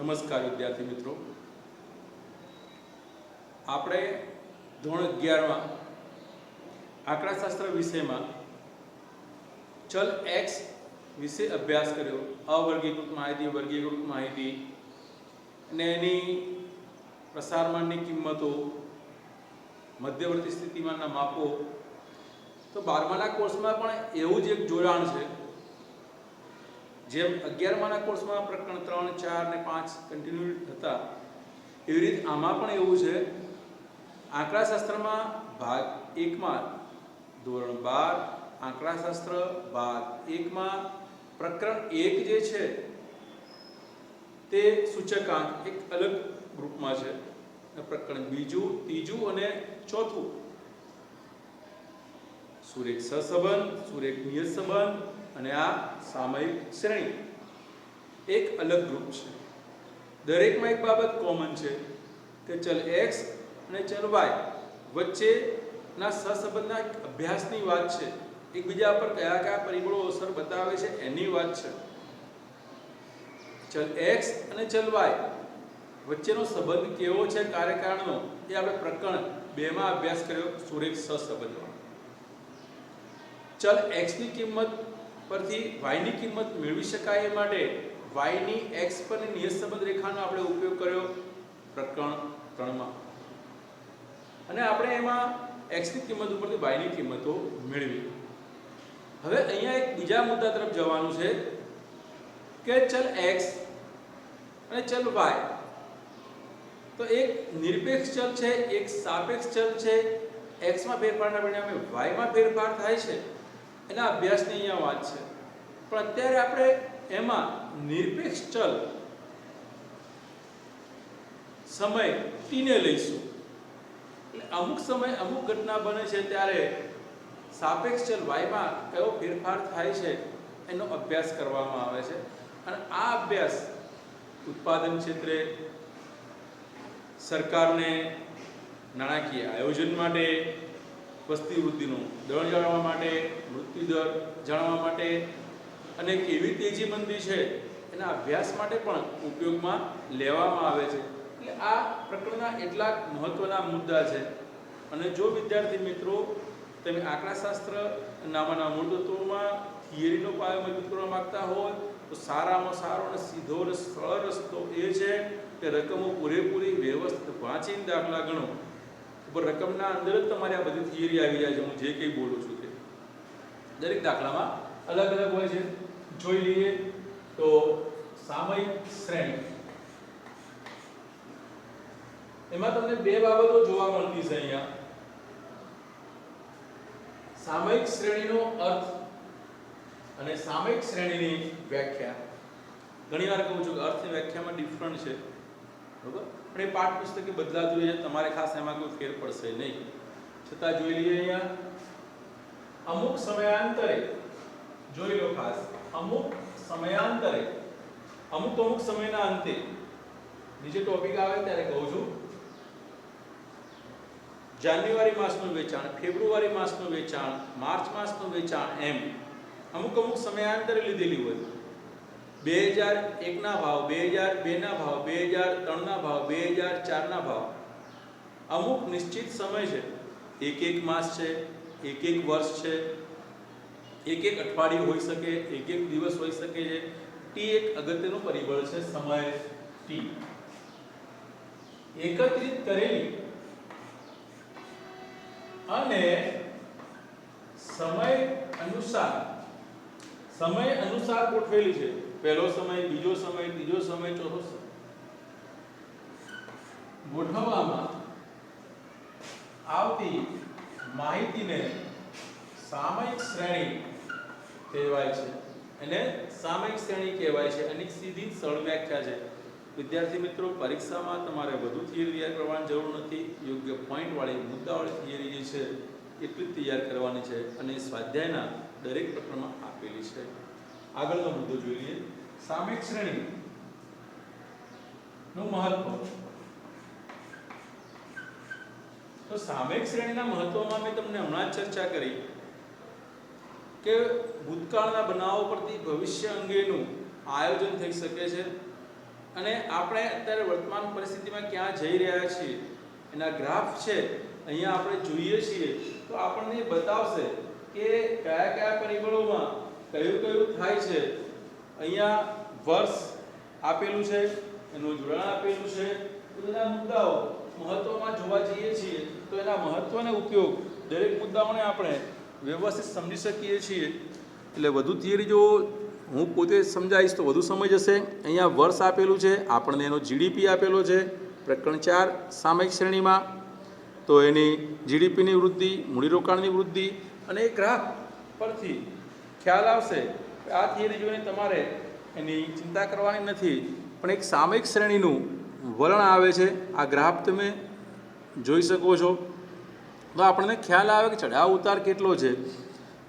નમસ્કાર વિદ્યાર્થી મિત્રો, આપણે ધોરણ 11માં આંકડાશાસ્ત્ર વિષયમાં ચલ x વિશે અભ્યાસ કર્યો. અવર્ગીકૃત માહિતી, વર્ગીકૃત માહિતી અને એની પ્રસારમાનની કિંમતો, મધ્યવર્તી સ્થિતિમાનના માપો. તો 12માના કોર્સમાં પણ એવું જ એક જોડાણ છે. જેમ 11માના કોર્સમાં પ્રકરણ 3, 4 અને 5 કન્ટિન્યુ હતા, એવી રીતે આમાં પણ એવું છે. આંકડાશાસ્ત્રમાં ભાગ 1માં ધોરણ 12 આંકડાશાસ્ત્ર ભાગ 1માં પ્રકરણ 1 જે છે તે સૂચકાંક એક અલગ ગ્રુપમાં છે. પ્રકરણ 2, 3 અને 4 સુરેખ સહસંબંધ, સુરેખ નિયત સંબંધ અને આ સામયિક શ્રેણી એક અલગ ગ્રુપ છે. દરેકમાં એક બાબત કોમન છે કે ચલ x અને ચલ y વચ્ચેના સહસંબંધના અભ્યાસની વાત છે. એકબીજા પર કયા કયા પરિબળો અસર બતાવે છે એની વાત છે. ચલ x અને ચલ y વચ્ચેનો સંબંધ કેવો છે કાર્યકારણનો, એ આપણે પ્રકરણ 2માં અભ્યાસ કર્યો સુરેખ સહસંબંધમાં. ચલ x ની કિંમત પરથી y ની કિંમત મેળવી શકાય એ માટે y ની x પરની નિયત સંબંધ રેખાનો આપણે ઉપયોગ કર્યો પ્રકરણ 3માં. અને આપણે એમાં x ની કિંમત ઉપરથી y ની કિંમતો મેળવી. હવે અહીંયા એક બીજા મુદ્દા તરફ જવાનું છે કે ચલ x અને ચલ y તો એક નિરપેક્ષ ચલ છે, એક સાપેક્ષ ચલ છે. x માં ફેરફારના પરિણામે y માં ફેરફાર થાય છે, એના અભ્યાસની અહીંયા વાત છે. પણ અત્યારે આપણે એમાં નિરપેક્ષ ચલ સમય t ને લઈશું. એટલે અમુક સમય અમુક ઘટના બને છે ત્યારે સાપેક્ષ ચલ y માં કયો ફેરફાર થાય છે એનો અભ્યાસ કરવામાં આવે છે. અને આ અભ્યાસ ઉત્પાદન ક્ષેત્રે, સરકારને નાણાકીય આયોજન માટે, વસ્તી વૃદ્ધિનું દર જાણવા માટે, મૃત્યુદર જાણવા માટે અને કેવી તેજી મંદી છે એના અભ્યાસ માટે પણ ઉપયોગમાં લેવામાં આવે છે. એટલે આ પ્રકરણના એટલા મહત્વના મુદ્દા છે. અને જો વિદ્યાર્થી મિત્રો તમે આંકડાશાસ્ત્ર નામના મૂળ તત્વોમાં થિયરીનો પાયો મજબૂત કરવા માંગતા હોય તો સારામાં સારો અને સીધો અને સરળ રસ્તો એ છે કે રકમો પૂરેપૂરી વ્યવસ્થિત વાંચીને દાખલા ગણો. ઉપર રકમના અંદર જ તમારી આ બધી થિયરી આવી જાય છે. હું જે કંઈ બોલું છું તે દરેક દાખલામાં અલગ અલગ હોય છે. જોઈ લઈએ તો સામયિક શ્રેણી, એમાં તમને બે બાબતો જોવા મળતી છે અહીંયા. સામયિક શ્રેણીનો અર્થ અને સામયિક શ્રેણીની વ્યાખ્યા. ઘણીવાર કહું છું કે અર્થની વ્યાખ્યામાં ડિફરન્ટ છે, બરોબર, પણ એ પાઠ્યપુસ્તકે બદલાતું હોય છે. તમારે ખાસ એમાં કોઈ ફેર પડશે નહીં. છતાં જોઈ લઈએ અહીંયા અમુક સમયાંતરે, જોઈ લો ખાસ, અમુક સમયાંતરે, અમુક સમયના અંતે, નીચે ટોપિક આવે ત્યારે કહું છું, જાન્યુઆરી માસનું વેચાણ, ફેબ્રુઆરી માસનું વેચાણ, માર્ચ માસનું વેચાણ, એમ અમુક સમયાંતરે લીધેલી હોય. 2001 ના ભાવ, 2002 ના ભાવ, 2003 ના ભાવ, 2004 ના ભાવ. અમુક નિશ્ચિત સમય છે, એક માસ છે, એક વર્ષ છે, એક અઠવાડિયું હોઈ શકે, એક દિવસ હોઈ શકે છે. ટી એક અગત્યનું પરિબળ છે, સમય ટી. એકત્રિત કરેલી અને સમય અનુસાર ગોઠવેલી છે. પહેલો સમય, બીજો સમય, ત્રીજો સમય, ચોથો સમય ગોઠવવામાં આવતી માહિતીને સામયિક શ્રેણી કહેવાય છે. અને સામયિક શ્રેણી કહેવાય છે. અને સીધી સરળ વ્યાખ્યા છે. વિદ્યાર્થી મિત્રો, પરીક્ષામાં તમારે વધુ થિયરી તૈયાર કરવાની જરૂર નથી. યોગ્ય પોઈન્ટ વાળી, મુદ્દાવાળી થિયરી જે છે એટલી જ તૈયાર કરવાની છે અને સ્વાધ્યાયના દરેક પ્રકરણમાં આપેલી છે. આગળનો મુદ્દો જોઈ લઈએ, સામયિક શ્રેણી નું મહત્વ. તો સામયિક શ્રેણીના મહત્વમાં મેં તમને હમણાં જ ચર્ચા કરી કે ભૂતકાળના બનાવો પરથી ભવિષ્ય અંગેનું આયોજન થઈ શકે છે. અને આપણે અત્યારે વર્તમાન પરિસ્થિતિમાં ક્યાં જઈ રહ્યા છીએ એના ગ્રાફ છે અહીંયા આપણે જોઈએ છીએ તો આપણને બતાવશે કે કયા કયા પરિબળોમાં કયું કયું થાય છે. અહીંયા વર્ષ આપેલું છે, એનું જોડાણ આપેલું છે. તો બધા મુદ્દાઓ મહત્વમાં જોવા જઈએ છીએ તો એના મહત્વનો ઉપયોગ દરેક મુદ્દાઓને આપણે વ્યવસ્થિત સમજી શકીએ છીએ. એટલે વધુ થિયરી જો હું પોતે સમજાવીશ તો વધુ સમય જશે. અહીંયા વર્ષ આપેલું છે, આપણને એનો જીડીપી આપેલો છે પ્રકરણ 4 સામયિક શ્રેણીમાં. તો એની જીડીપીની વૃદ્ધિ, મૂડીરોકાણની વૃદ્ધિ અને એ ગ્રાફ પરથી ખ્યાલ આવશે. આ થિયરી જોઈને તમારે એની ચિંતા કરવાની નથી, પણ એક સામયિક શ્રેણીનું વલણ આવે છે. આ ગ્રાફ તમે જોઈ શકો છો તો આપણને ખ્યાલ આવે કે ચઢાવ ઉતાર કેટલો છે.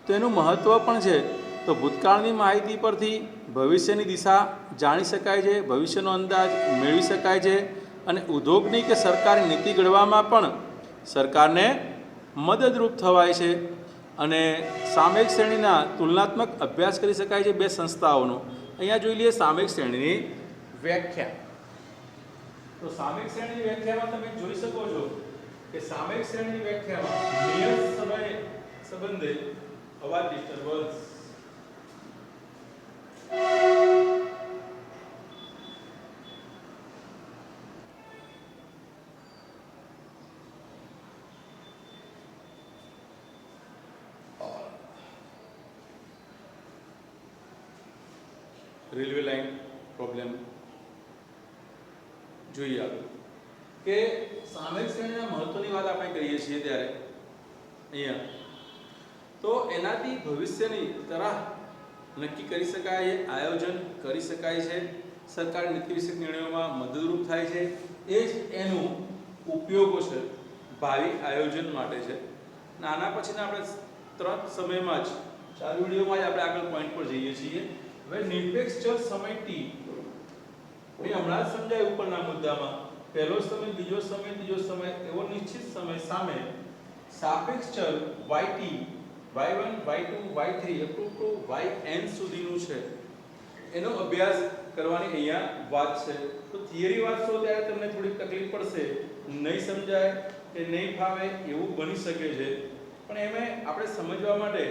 તો એનું મહત્ત્વ પણ છે. તો ભૂતકાળની માહિતી પરથી ભવિષ્યની દિશા જાણી શકાય છે, ભવિષ્યનો અંદાજ મેળવી શકાય છે અને ઉદ્યોગની કે સરકારી નીતિ ઘડવામાં પણ સરકારને મદદરૂપ થવાય છે. અને સામયિક શ્રેણીના તુલનાત્મક અભ્યાસ કરી શકાય છે બે સંસ્થાઓનો. અહીંયા જોઈ લઈએ સામયિક શ્રેણીની વ્યાખ્યા. તો સામયિક શ્રેણીની વ્યાખ્યામાં તમે જોઈ શકો છો કે સામયિક શ્રેણીની વ્યાખ્યામાં નિયત સમય સંબંધે અવાજ ડિસ્ટર્બન્સ, રેલવે લાઇન પ્રોબ્લેમ જોઈએ આપણે કે સામયિક શ્રેણીના મહત્વની વાત આપણે કરીએ છીએ ત્યારે અહીંયા તો એનાથી ભવિષ્યની તરાહ નક્કી કરી શકાય, આયોજન કરી શકાય છે, સરકારી નીતિ વિષયક નિર્ણયોમાં મદદરૂપ થાય છે. એ જ એનું ઉપયોગો છે ભાવિ આયોજન માટે છે. આના પછીના આપણે 3 સમયમાં જ 4 વિડીયોમાં જ આપણે આગળ પોઈન્ટ પર જઈએ છીએ. હવે નિરપેક્ષ ચલ સમય ટી એ હમણાં જ સમજાય ઉપરના મુદ્દામાં. પહેલો સમય, બીજો સમય, ત્રીજો સમય એવો નિશ્ચિત સમય સામે સાપેક્ષ ચલ yt, y1, y2, y3 up to yn સુધીનું છે. એનો અભ્યાસ કરવાની અહીંયા વાત છે. તો થિયરી વાંચશો ત્યારે તમને થોડીક તકલીફ પડશે, નહીં સમજાય કે નહીં ફાવે એવું બની શકે છે. પણ એમે આપણે સમજવા માટે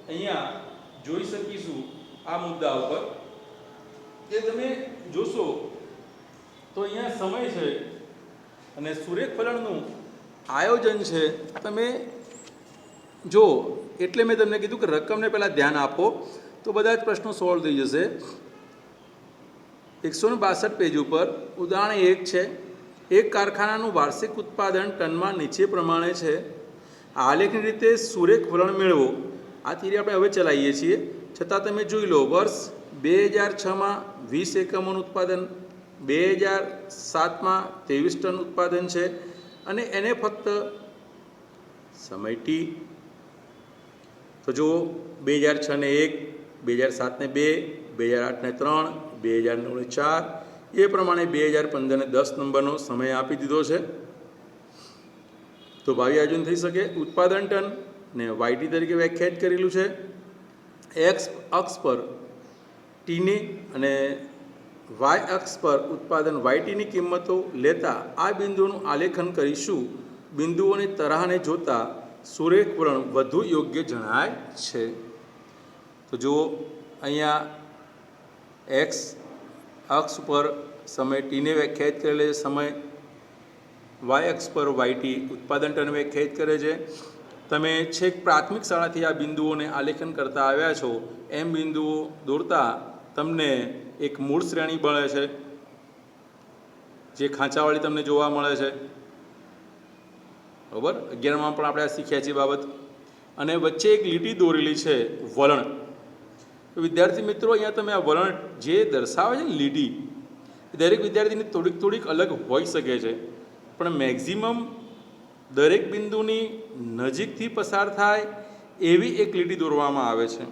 અહીંયા જોઈ શકીશું આ મુદ્દા ઉપર કે તમે જોશો તો અહીંયા સમય છે અને સુરેખ ફલનનું આયોજન છે. તમે જો એટલે મેં તમને કીધું કે રકમને પહેલાં ધ્યાન આપો તો બધા જ પ્રશ્નો સોલ્વ થઈ જશે. 162 પેજ ઉપર ઉદાહરણ 1 છે. એક કારખાનાનું વાર્ષિક ઉત્પાદન ટનમાં નીચે પ્રમાણે છે. આલેખની રીતે સુરેખ વલણ મેળવો. આ થિયરી આપણે હવે ચલાવીએ છીએ, છતાં તમે જોઈ લો. વર્ષ 2006માં 20 એકમોનું ઉત્પાદન, 2007માં 23 ટન ઉત્પાદન છે અને એને ફક્ત સમય ટી. તો જુઓ 2006 ને 1, 2007 ને 2, 2008 ને 3, 2009 ને 4, એ પ્રમાણે 2015 ને 10 નંબરનો સમય આપી દીધો છે. તો ભાવિ આયોજન થઈ શકે. ઉત્પાદન ટન ને વાયટી તરીકે વ્યાખ્યાયિત કરેલું છે. એક્સ અક્ષ પર ટીની અને વાય અક્ષ પર ઉત્પાદન વાયટીની કિંમતો લેતા આ બિંદુઓનું આલેખન કરીશું. બિંદુઓની તરાહને જોતા સુરેખ વલણ વધુ યોગ્ય જણાય છે. તો જુઓ અહીંયા એક્સ અક્ષ પર સમય ટીને વ્યાખ્યાયિત કરેલ છે, સમય વાય અક્ષ પર વાયટી ઉત્પાદન ટન વ્યાખ્યાયિત કરે છે. તમે છેક પ્રાથમિક શાળાથી આ બિંદુઓને આલેખન કરતા આવ્યા છો એમ બિંદુઓ દોરતા તમને એક મૂળ શ્રેણી મળે છે જે ખાંચાવાળી તમને જોવા મળે છે. બરાબર, 11માં પણ આપણે આ શીખ્યા છીએ બાબત. અને વચ્ચે એક લીટી દોરેલી છે વલણ. તો વિદ્યાર્થી મિત્રો અહીંયા તમે આ વલણ જે દર્શાવે છે ને લીટી, દરેક વિદ્યાર્થીની થોડીક અલગ હોઈ શકે છે, પણ મેક્ઝિમમ દરેક બિંદુની નજીકથી પસાર થાય એવી એક લીટી દોરવામાં આવે છે.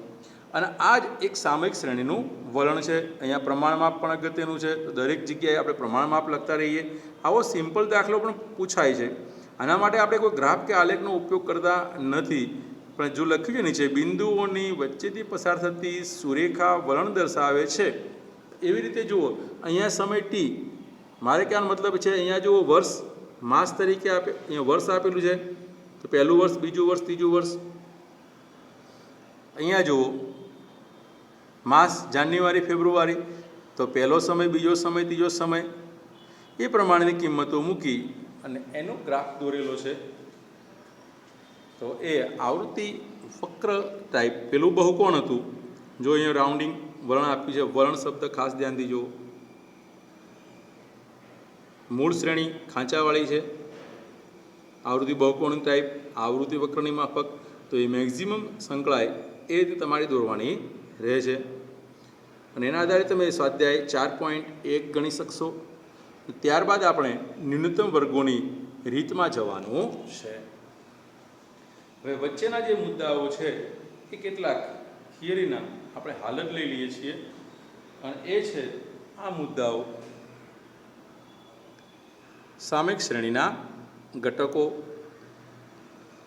અને આ જ એક સામયિક શ્રેણીનું વલણ છે. અહીંયા પ્રમાણમાપ પણ અગત્યનું છે. તો દરેક જગ્યાએ આપણે પ્રમાણમાપ લખતા રહીએ. આવો સિમ્પલ દાખલો પણ પૂછાય છે. આના માટે આપણે કોઈ ગ્રાફ કે આલેખનો ઉપયોગ કરતા નથી, પણ જો લખ્યું છે નીચે બિંદુઓની વચ્ચેથી પસાર થતી સુરેખા વલણ દર્શાવે છે એવી રીતે જુઓ, અહીંયા સમય ટી, મારે કહેવાનો મતલબ છે અહીંયા જુઓ વર્ષ માસ તરીકે અહીંયા વર્ષ આપેલું છે, તો પહેલું વર્ષ, બીજું વર્ષ, ત્રીજું વર્ષ. અહીંયા જુઓ માસ જાન્યુઆરી, ફેબ્રુઆરી, તો પહેલો સમય, બીજો સમય, ત્રીજો સમય, એ પ્રમાણેની કિંમતો મૂકી અને એનો ગ્રાફ દોરેલો છે. તો એ આવૃત્તિ વક્ર ટાઈપ. પેલું બહુકોણ હતું, જો અહીંયા રાઉન્ડિંગ વલણ આપ્યું છે, વલણ શબ્દ ખાસ ધ્યાનથી જુઓ. મૂળ શ્રેણી ખાંચાવાળી છે, આવૃત્તિ બહુકોણ ટાઈપ, આવૃત્તિ વક્રની માફક. તો એ મેક્ઝિમમ સંકળાય એ રીતે તમારી દોરવાની રહે છે. અને એના આધારે તમે સ્વાધ્યાય 4.1 ગણી શકશો. ત્યારબાદ આપણે ન્યૂનતમ વર્ગોની રીતમાં જવાનું છે. હવે વચ્ચેના જે મુદ્દાઓ છે એ કેટલાક થિયરીના આપણે હાલ જ લઈ લઈએ છીએ, અને એ છે આ મુદ્દાઓ: સામયિક શ્રેણીના ઘટકો,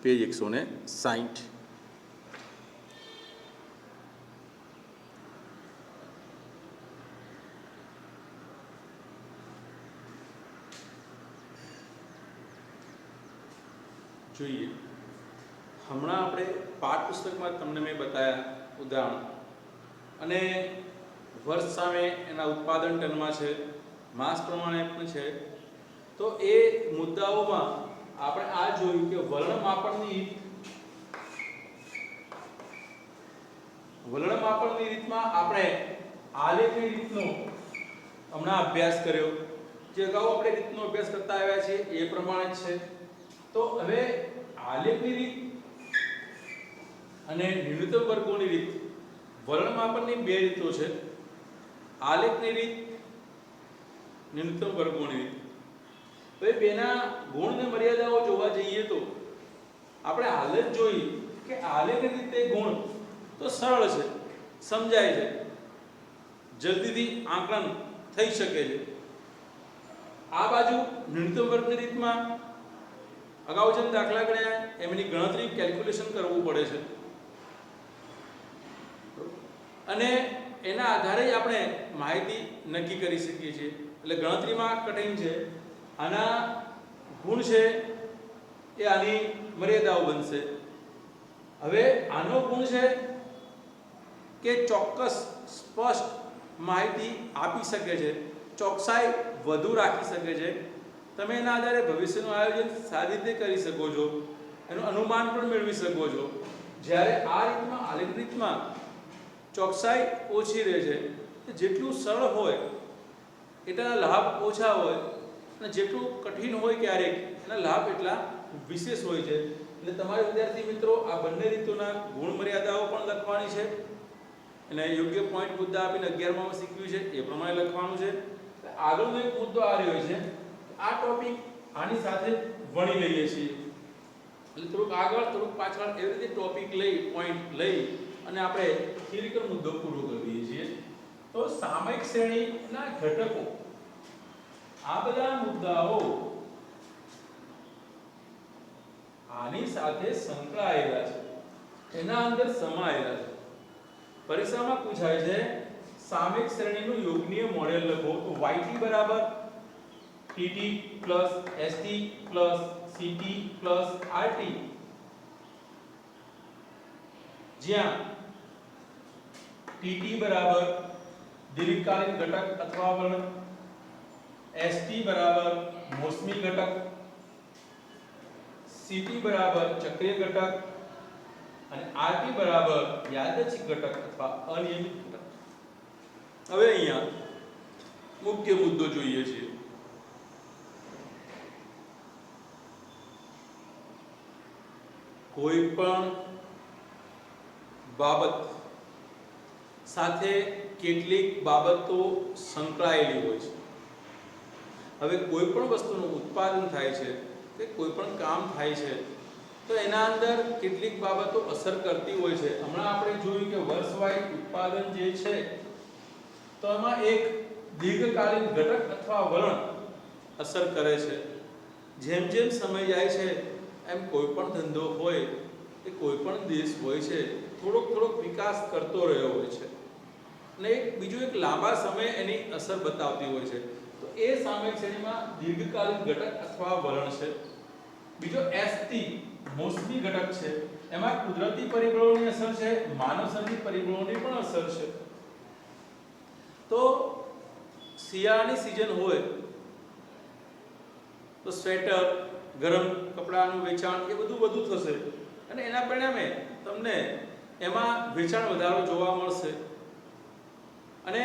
પેજ 160. જોઈએ, હમણાં આપણે પાઠ્યપુસ્તકમાં તમને મેં બતાવ્યા ઉદાહરણ, અને વર્ષ સામે એના ઉત્પાદન ટનમાં છે, માસ પ્રમાણે પણ છે. તો એ મુદ્દાઓમાં આપણે આ જોયું કે વલણ માપનની રીતમાં આપણે આલેખની રીતનો હમણાં અભ્યાસ કર્યો. જે અગાઉ આપણે રીતનો અભ્યાસ કરતા આવ્યા છીએ એ પ્રમાણે જ છે. તો હવે આલેખની રીત અને ન્યૂનતમ વર્ગોની રીત, વલણ માપનની બે રીતો છે, આલેખની રીત, ન્યૂનતમ વર્ગોની રીત. તો એ બેના ગુણ અને મર્યાદાઓ જોવા જઈએ તો આપણે હાલ જ જોઈ કે આલેખની રીતે ગુણ તો સરળ છે, સમજાય છે, જલ્દીથી આંકલન થઈ શકે છે. આ બાજુ ન્યૂનતમ વર્ગની રીતમાં અગાઉ જેમ દાખલા ગણ્યા એમની ગણતરી, કેલ્ક્યુલેશન કરવું પડે છે, અને એના આધારે જ આપણે માહિતી નક્કી કરી શકીએ છીએ. એટલે ગણતરીમાં કઠિન છે. આના ગુણ છે એ આની મર્યાદાઓ બનશે. હવે આનો ગુણ છે કે ચોક્કસ સ્પષ્ટ માહિતી આપી શકે છે, ચોકસાઈ વધુ રાખી શકે છે. તમે એના આધારે ભવિષ્યનું આયોજન સારી રીતે કરી શકો છો, એનું અનુમાન પણ મેળવી શકો છો. જ્યારે આ રીતમાં, આલેખ રીતમાં ચોકસાઈ ઓછી રહે છે. જેટલું સરળ હોય એટલા લાભ ઓછા હોય, અને જેટલું કઠિન હોય ક્યારેક એના લાભ એટલા વિશેષ હોય છે. એટલે તમારે વિદ્યાર્થી મિત્રો આ બંને રીતોના ગુણ મર્યાદાઓ પણ લખવાની છે, અને યોગ્ય પોઈન્ટ મુદ્દા આપીને 11માં શીખ્યું છે એ પ્રમાણે લખવાનું છે. આગળનો એક મુદ્દો આ રહ્યો છે, આ ટોપિક આની સાથે ભણી લઈએ છીએ. એટલે થોડુંક આગળ, થોડુંક પાછળ, એવી રીતે ટોપિક લઈ, પોઈન્ટ લઈ અને આપણે થિયરિકલ મુદ્દો પૂરો કરીએ છીએ. તો સામયિક શ્રેણીના ઘટકો, આ બધા મુદ્દાઓ આની સાથે સંકળાયેલા છે, એના અંદર સમાયેલા છે. પરીક્ષામાં પૂછાય છે સામયિક શ્રેણીનું યોગનીય મોડેલ લખો. તો yt બરાબર tt plus st plus ct plus rt, જ્યાં tt બરાબર દીર્ઘકાલીન ઘટક અથવા વલણ, st બરાબર મોસમી ઘટક, ct બરાબર ચક્રીય ઘટક અને rt બરાબર યાદચ્છિક ઘટક અથવા અનિયમિત ઘટક. હવે અહીંયા મુખ્ય મુદ્દો જોઈએ છે. કોઈ પણ બાબત સાથે કેટલીક બાબતો સંકળાયેલી હોય છે. હવે કોઈ પણ વસ્તુનું ઉત્પાદન થાય છે કે કોઈ પણ કામ થાય છે તો એના અંદર કેટલીક બાબતો અસર કરતી હોય છે. હમણાં આપણે જોયું કે વર્ષવાય ઉત્પાદન જે છે તો એમાં એક દીર્ઘકાલીન ઘટક અથવા વલણ અસર કરે છે. જેમ જેમ સમય જાય છે એમ કોઈ પણ ધંધો હોય કે કોઈ પણ દેશ હોય છે થોડોક વિકાસ કરતો રહ્યો હોય છે. અને બીજું એક લાંબા સમય એની અસર બતાવતી હોય છે. તો એ સામયિક શ્રેણીમાં દીર્ઘકાલીન ઘટક અથવા વલણ છે. બીજો એસટી મોસમી ઘટક છે. એમાં કુદરતી પરિબળોની અસર છે, માનવસર્જિત પરિબળોની પણ અસર છે. તો શિયાળાની સિઝન હોય તો સ્વેટર, ગરમ કપડાનું વેચાણ એ બધું વધુ થશે અને એના પરિણામે તમને એમાં વેચાણ વધારો જોવા મળશે. અને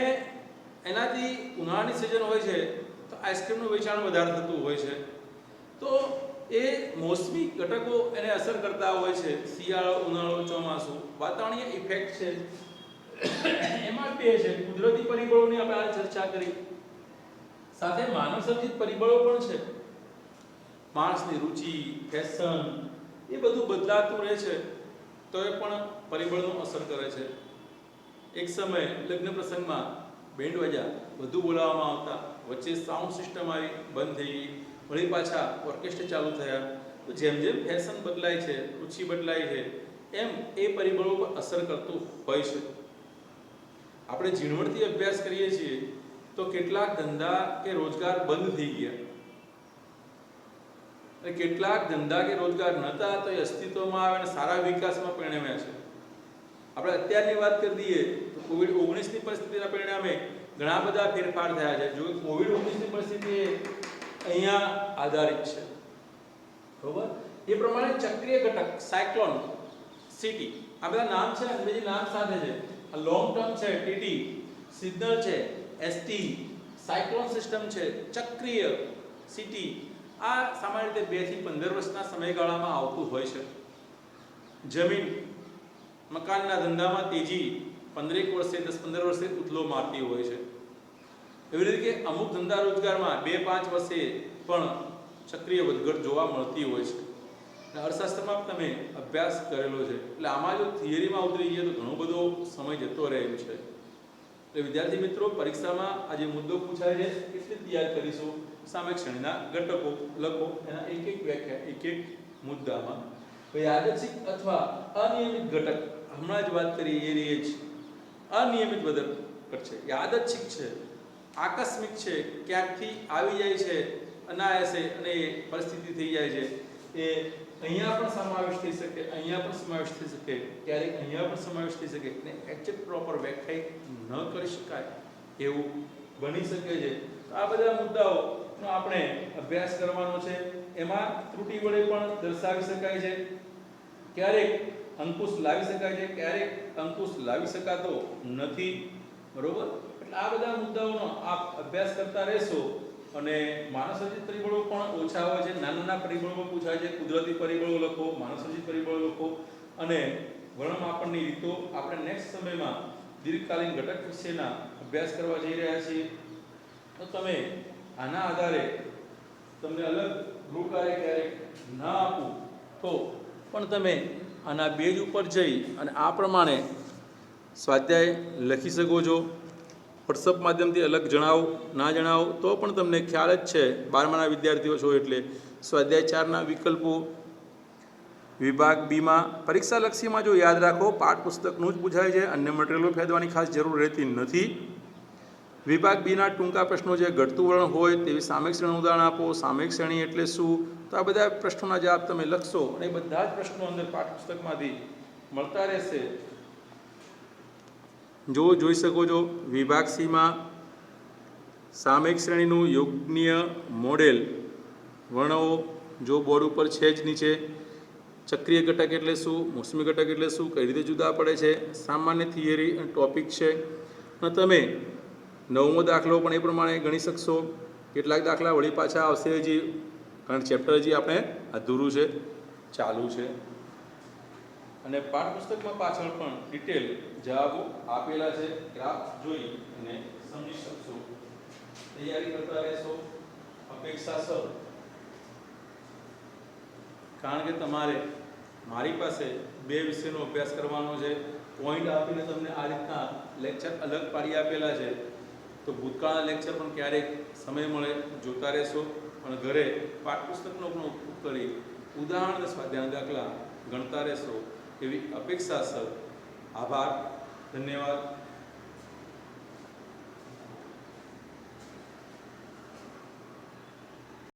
એનાથી ઉનાળાની સિઝન હોય છે તો આઈસ્ક્રીમનું વેચાણ વધારે થતું હોય છે. તો એ મોસમી ઘટકો એને અસર કરતા હોય છે. શિયાળો, ઉનાળો, ચોમાસું વાતાવરણીય ઇફેક્ટ છે. એમાં બે છે, કુદરતી પરિબળોની આપણે આ ચર્ચા કરી, સાથે માનવસર્જિત પરિબળો પણ છે. માણસની રુચિ, ફેશન એ બધું બદલાતું રહે છે તો એ પણ પરિબળનો અસર કરે છે. એક સમય લગ્ન પ્રસંગમાં બેન્ડ વાજા વધુ બોલાવવામાં આવતા, વચ્ચે સાઉન્ડ સિસ્ટમ આવી, બંધ થઈ ગઈ, વળી પાછા ઓર્કેસ્ટ્રા ચાલુ થયા. તો જેમ જેમ ફેશન બદલાય છે, રુચિ બદલાય છે, એમ એ પરિબળો પર અસર કરતું હોય છે. આપણે ઝીણવટથી અભ્યાસ કરીએ છીએ તો કેટલાક ધંધા કે રોજગાર બંધ થઈ ગયા અને કેટલાક ધંધા કે રોજગાર નહોતા તો એ અસ્તિત્વમાં આવે અને સારા વિકાસમાં પરિણમ્યા છે. આપણે અત્યારની વાત કરી દઈએ તો કોવિડ-19ની પરિસ્થિતિના પરિણામે ઘણા બધા ફેરફાર થયા છે. જો કોવિડ-19ની પરિસ્થિતિ અહીંયા આધારિત છે, બરોબર, એ પ્રમાણે ચક્રીય ઘટક, સાયક્લોન, સિટી, આ બધા નામ છે, અંગ્રેજી નામ સાથે છે. આ લોંગ ટર્મ છે ટીટી, સિગ્નલ છે એસટી, સાયક્લોન સિસ્ટમ છે, ચક્રીય, સિટી. આ સામાન્ય રીતે 2 થી 15 વર્ષના સમયગાળામાં આવતું હોય છે. જમીન મકાનના ધંધામાં તેજી 15 વર્ષે, 10-15 વર્ષે ઉથલો મારતી હોય છે. એવી રીતે અમુક ધંધા રોજગારમાં 2-5 વર્ષે પણ ચક્રીય વધઘટ જોવા મળતી હોય છે. અર્થશાસ્ત્રમાં તમે અભ્યાસ કરેલો છે એટલે આમાં જો થિયરીમાં ઉતરી જઈએ તો ઘણો બધો સમય જતો રહે એમ છે. એટલે વિદ્યાર્થી મિત્રો, પરીક્ષામાં આ જે મુદ્દો પૂછાય છે એટલે તૈયાર કરીશું. સામયિક શ્રેણીના ઘટકો લખો, એના એક એક વ્યાખ્યા એક એક મુદ્દામાં. યાદચ્છિક અથવા અનિયમિત ઘટક, હમણાં જ વાત કરી એ રહી છે. અનિયમિત ઘટક છે, યાદચ્છિક છે, આકસ્મિક છે, ક્યાંકથી આવી જાય છે અનાયાસે અને એ પરિસ્થિતિ થઈ જાય છે. એ અહીંયા પણ સમાવેશ થઈ શકે, અહીંયા પણ સમાવેશ થઈ શકે, ક્યારેક અહીંયા પણ સમાવેશ થઈ શકે અને એક્ઝેક્ટ પ્રોપર વ્યાખ્યાયિત ન કરી શકાય એવું બની શકે છે. આ બધા મુદ્દાઓનો આપણે અભ્યાસ કરવાનો છે. એમાં ત્રુટિ વડે પણ દર્શાવી શકાય છે, ક્યારેક અંકુશ લાવી શકાય છે, ક્યારેક અંકુશ લાવી શકાતો નથી, બરોબર. એટલે આ બધા મુદ્દાઓનો આપ અભ્યાસ કરતા રહેશો. અને માનવસર્જિત પરિબળો પણ ઓછા હોય છે, નાના પરિબળો પૂછાય છે. કુદરતી પરિબળો લખો, માનવસર્જિત પરિબળો લખો અને વર્ણમાપનની રીતો આપણે નેક્સ્ટ સમયમાં દીર્ઘકાલીન ઘટક વિશેના અભ્યાસ કરવા જઈ રહ્યા છીએ. તો તમે આના આધારે તમને અલગ ગૃહ કાર્ય ક્યારેક ના આપું તો પણ તમે આના પેજ ઉપર જઈ અને આ પ્રમાણે સ્વાધ્યાય લખી શકો છો. વોટ્સઅપ માધ્યમથી અલગ જણાવો ના જણાવો તો પણ તમને ખ્યાલ જ છે, 12માના વિદ્યાર્થીઓ છો એટલે. સ્વાધ્યાય 4ના વિકલ્પો વિભાગ બીમાં પરીક્ષાલક્ષીમાં જો યાદ રાખો પાઠ્યપુસ્તકનું જ પૂછાય છે, અન્ય મટીરિયલો ફેરવવાની ખાસ જરૂર રહેતી નથી. વિભાગ બીના ટૂંકા પ્રશ્નો જે ઘટતું વલણ હોય તેવી સામયિક શ્રેણીનું ઉદાહરણ આપો. સામયિક શ્રેણી એટલે શું? તો આ બધા પ્રશ્નોના જવાબ તમે લખશો અને એ બધા જ પ્રશ્નો અંદર પાઠ્યપુસ્તકમાંથી મળતા રહેશે. જો જોઈ શકો છો વિભાગ સીમાં સામયિક શ્રેણીનું યોગ્ય મોડેલ વર્ણવો. જો બોર્ડ ઉપર છે જ નીચે. ચક્રીય ઘટક એટલે શું, મોસમી ઘટક એટલે શું, કઈ રીતે જુદા પડે છે, સામાન્ય થિયરી અને ટોપિક છે. અને તમે 9મો દાખલો પણ એ પ્રમાણે ગણી શકશો. કેટલાક દાખલા વળી પાછા આવશે હજી, કારણ ચેપ્ટર હજી આપણે અધૂરું છે, ચાલુ છે. અને પાઠ્યપુસ્તકમાં પાછળ પણ ડિટેલ જવાબો આપેલા છે, ગ્રાફ જોઈ અને સમજી શકશો. તૈયારી કરતા રહેશો. અપેક્ષા સર, કારણ કે તમારે મારી પાસે 2 વિષયનો અભ્યાસ કરવાનો છે. પોઈન્ટ આપીને તમને આ રીતના લેક્ચર અલગ પાડી આપેલા છે. તો ભૂતકાળના લેક્ચર પણ ક્યારેક સમય મળે જોતા રહેશો અને ઘરે પાઠ્યપુસ્તકનો પણ ઉપયોગ કરી ઉદાહરણ અને સ્વાધ્યાય દાખલા ગણતા રહેશો એવી અપેક્ષા સર. આભાર, ધન્યવાદ.